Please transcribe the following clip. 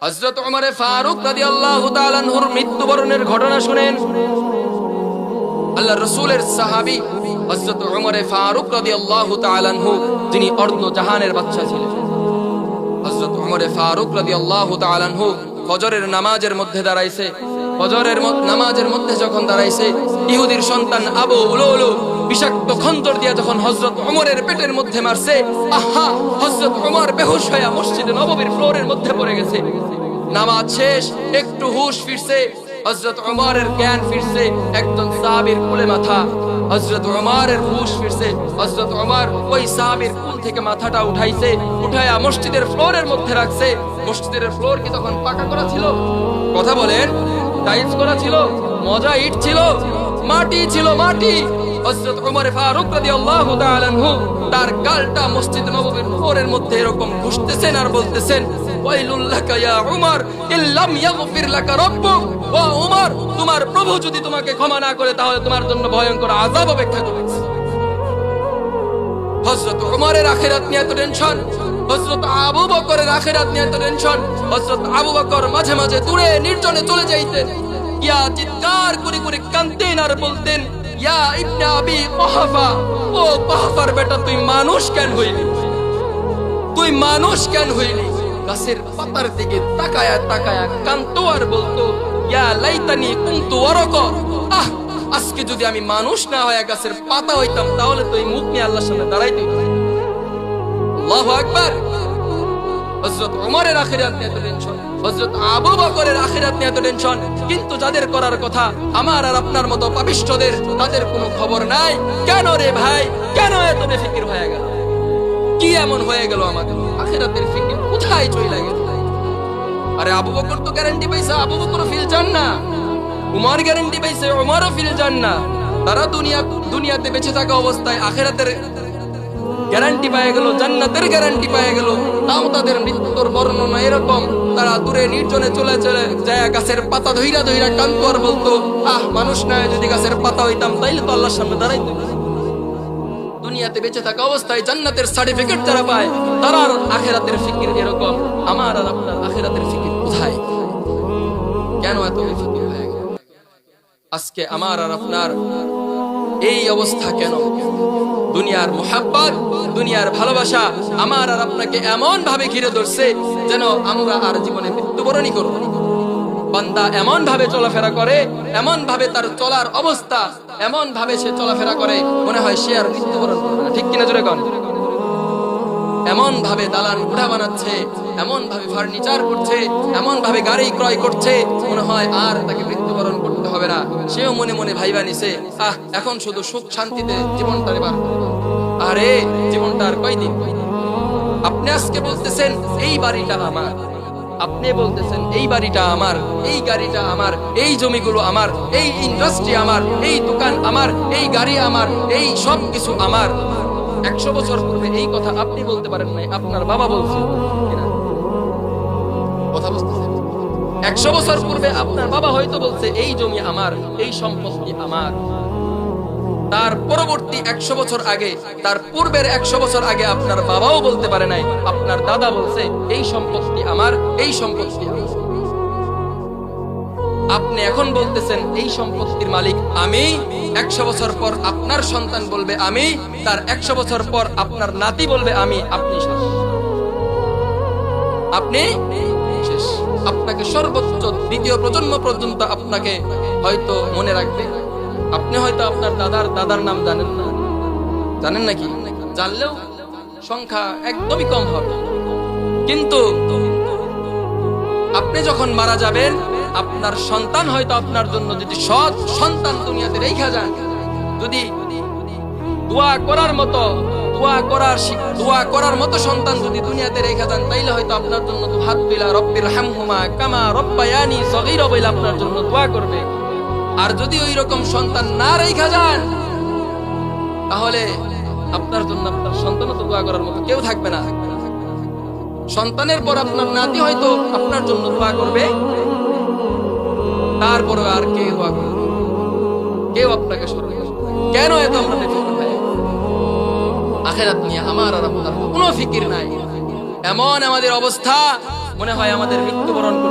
হযরত ওমর ফারুক রাদিয়াল্লাহু তাআলা আনহুর মৃত্যুবরণের ঘটনা শুনেন। আল্লাহর রাসূলের সাহাবী হযরত ওমর ফারুক রাদিয়াল্লাহু তাআলা আনহু, যিনি অর্ধ জাহানের বাদশা ছিলেন। হযরত ওমর ফারুক রাদিয়াল্লাহু তাআলা আনহু ফজরের নামাজের মধ্যে দাঁড়াইছে। ফজরের নামাজের মধ্যে যখন দাঁড়াইছে, ইহুদির সন্তান আবু উলুলু বিষাক্ত খঞ্জর দিয়ে যখন হযরত ওমরের পেটের মধ্যে মারছে, আহা, হযরত ওমর বেহুশ হয়ে মসজিদে নববীর ফ্লোরের মধ্যে পড়ে গেছে। নামাজ শেষ, একটু হুশ ফিরছে, হযরত ওমরের জ্ঞান ফিরছে, একজন সাহাবীর কোলে মাথা। হযরত ওমরের হুশ ফিরছে, হযরত ওমর ওই সাহাবীর কোল থেকে মাথাটা উঠাইছে, উঠায়া মসজিদের ফ্লোরের মধ্যে রাখছে। মসজিদের ফ্লোর কি তখন পাকা করা ছিল? কথা বলেন, টাইলস করা ছিল? মজা ইট ছিল? মাটি ছিল, মাটি। হযরত ওমর ফারুক রাদিয়াল্লাহু তাআলা আনহু তার গালটা মসজিদ নববীর ফ্লোরের মধ্যে এরকম ঘুষতেছেন আর বলতেছেন, ওয়াইলুল লাকা ইয়া উমর ইল্লাম ইয়াগফির লাকা রাব্বুক। ও উমর, তোমার প্রভু যদি তোমাকে ক্ষমা না করে তাহলে তোমার জন্য ভয়ঙ্কর আযাব অপেক্ষা করছে। হযরত ওমরের আখিরাত নিয়ে এত টেনশন, হযরত আবু বকরের আখিরাত নিয়ে এত টেনশন। হযরত আবু বকর মাঝে মাঝে দূরে নির্জনে চলে যাইতেন, ইয়া চিৎকার করে করে কাঁদতেন আর বলতেন, ইয়া ইবনে আবি কুহাফা, ও কুহাফার বেটা, তুই মানুষ কেন হইলি? তুই মানুষ কেন হইলি? গাছের পাতার দিকে তাকায়া তাকায়া কাঁদতো আর বলতো, ইয়া লাইতানি কুনতু ওয়ারাকা। আহ, আজকে যদি আমি মানুষ না হয়ে গাছের পাতা হইতাম তাহলে তো এই মুখ নিয়ে আল্লাহর সামনে দাঁড়াইতে হইতো। আল্লাহু আকবার। হযরত ওমরের আখিরাত নিয়ে এত টেনশন, হযরত আবু বকরের আখিরাত নিয়ে এত টেনশন, কিন্তু যাদের করার কথা আমার আর আপনার মতো পাপিষ্ঠদের, তাদের কোনো খবর নাই। কেন রে ভাই, কেন এত বেফিকির হয়ে গেল? কি এমন হয়ে গেল আমাদের? আখিরাতের ফিকির কোথায় চলে গেল? আরে আবু বকর তো গ্যারান্টি পাইছে, আবু বকর ফিল যান না। উমর গ্যারান্টি পাইছে, উমরও ফিল যান না। তারা দুনিয়াতে বেঁচে থাকা অবস্থায় আখিরাতের গ্যারান্টি পায় গেল, জান্নাতের গ্যারান্টি পায় গেল। তাও তাদের মৃত্যুর বর্ণনা এরকম, তারা দূরে নির্জনে চলে চলে যায় গাছের পাতা ধইরা ধইরা কাঁদতো আর বলতো, আহ, মানুষ না যদি গাছের পাতা হইতাম তাইলে তো আল্লাহর সামনে দাঁড়াইতো। দুনিয়াতে বেঁচে থাকা অবস্থায় জান্নাতের সার্টিফিকেট যারা পায়, তার আখিরাতের ফিকির এরকম। আমার আর আপনার আখিরাতের ফিকির কোথায়? কেন এত বেফিকির হয়ে গেল? আজকে আমার আর আপনার এই অবস্থা কেন? দুনিয়ার মুহাব্বত, দুনিয়ার ভালোবাসা আমার আর আপনাকে এমন ভাবে ঘিরে ধরছে যেন আমরা আর জীবনে মৃত্যুবরণই করব। বান্দা এমন ভাবে চলাফেরা করে, এমন ভাবে তার চলার অবস্থা, এমন ভাবে সে চলাফেরা করে মনে হয় সে আর মৃত্যুবরণ করবে না। ঠিক কিনা জোরে কোন? এমন ভাবে দালান কোঠা বানাচ্ছে, এমন ভাবে ফার্নিচার করছে, এমন ভাবে গাড়ি ক্রয় করছে মনে হয় আর তাকে মৃত্যুবরণ করতে হবে না। সেও মনে মনে ভাইবা নিছে, আহ, এখন শুধু সুখ শান্তিতে জীবনটা বার করব। আরে জীবনটা আর কয়দিন? আপনি আজকে বলতেছেন এই বাড়িটা আমার, আপনি বলতেছেন এই বাড়িটা আমার, এই গাড়িটা আমার, এই জমিগুলো আমার, এই ইন্ডাস্ট্রি আমার, এই দোকান আমার, এই গাড়ি আমার, এই সব কিছু আমার। 100 বছর পূর্বে এই কথা আপনি বলতে পারেন নাই, আপনার বাবা বলছে। কথা বুঝতেছেন? 100 বছর পূর্বে আপনার বাবা হয়তো বলছে এই জমি আমার, এই সম্পত্তি আমার। তার পরবর্তী 100 বছর আগে, তার পূর্বের 100 বছর আগে আপনার বাবাও বলতে পারে নাই, আপনার দাদা বলছে এই সম্পত্তি আমার, এই সম্পত্তি আমার। আপনি এখন বলতেছেন এই সম্পত্তির মালিক আমি। 100 বছর পর আপনার সন্তান বলবে আমি, তার 100 বছর পর আপনার নাতি বলবে আমি। আপনি শেষ, আপনি শেষ। আপনাকে সর্বোচ্চ দ্বিতীয় প্রজন্ম পর্যন্ত আপনাকে হয়তো মনে রাখবে। আপনি হয়তো আপনার দাদার নাম জানেন না, জানেন নাকি? জানলেও সংখ্যা একদমই কম হবে। কিন্তু আপনি যখন মারা যাবেন, আপনার সন্তান হয়তো আপনার জন্য, যদি সৎ সন্তান দুনিয়াতে রেখা যান, যদি দোয়া করার মতো সন্তান যদি দুনিয়াতে রেখা যান, তাইলে হয়তো আপনার জন্য হাত তুলা রব্বির হামহুমা কামা রব্বায়ানি সগীরা বলে আপনার জন্য দোয়া করবে। আর যদি ওই রকম সন্তান না রেখা যান, তাহলে আপনার জন্য আপনার সন্তানও তো দোয়া করার মতো কেউ থাকবে না। সন্তানের পর আপনার নাতি হয়তো আপনার জন্য দোয়া করবে, তারপরে আর কে দোয়া করবে? কেউ আপনাকে স্মরণ করবে। কেন এত আমরা বেফিকির হয়ে গেছি? আখিরাত নিয়ে আমার আর আপনার কোনো ফিকির নাই। এমন আমাদের অবস্থা মনে হয় আমাদের মৃত্যুবরণ করতে